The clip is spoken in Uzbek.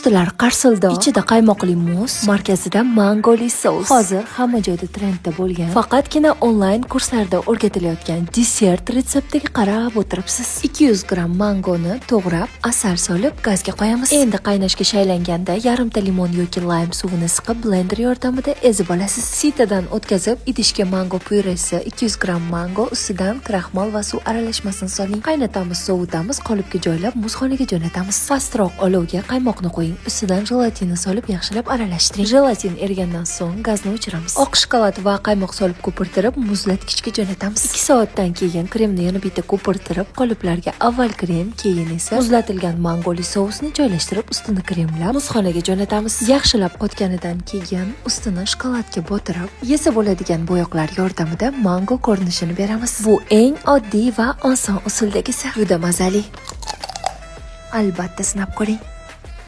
Ustilar qarsildoq, ichida qaymoqli muz, markazida mangoli sos. Hozir hamma joyda trendda bo'lgan, faqatgina onlayn kurslarda o'rgatilayotgan desert retseptiga qarab o'tiribsiz. 200 gramm mangoni to'g'rab, asal solib gazga qo'yamiz. Endi qaynashga shaylanganda yarimta limon yoki lime suvini siqib blender yordamida ezib olasiz. Sitadan o'tkazib, idishga mango pyuresi, 200 gramm mango, ustidan kraxmal va suv aralashmasini soling. Qaynatamiz, sovutamiz, qolipga joylab muzxonaga jo'natamiz. Pastroq olovga qaymoqni qo'ying, ustidan jelatinni solib yaxshilab aralashtiring. Jelatin erigandan so'ng gazni o'chiramiz. Oq shokolad va qaymoq solib ko'pirtirib, muzlatgichga jo'natamiz. 2 soatdan keyin kremni yana bitta ko'pirtirib, qoliplarga avval krem, keyin esa muzlatilgan mangoli sousni joylashtirib, ustini kremlab, muzxonaga jo'natamiz. Yaxshilab qotganidan keyin ustini shokoladga botirib, yesa bo'ladigan bo'yoqlar yordamida mango ko'rinishini beramiz. Bu eng oddiy va oson usuldagisi. Juda mazali. Albatta sinab ko'ring.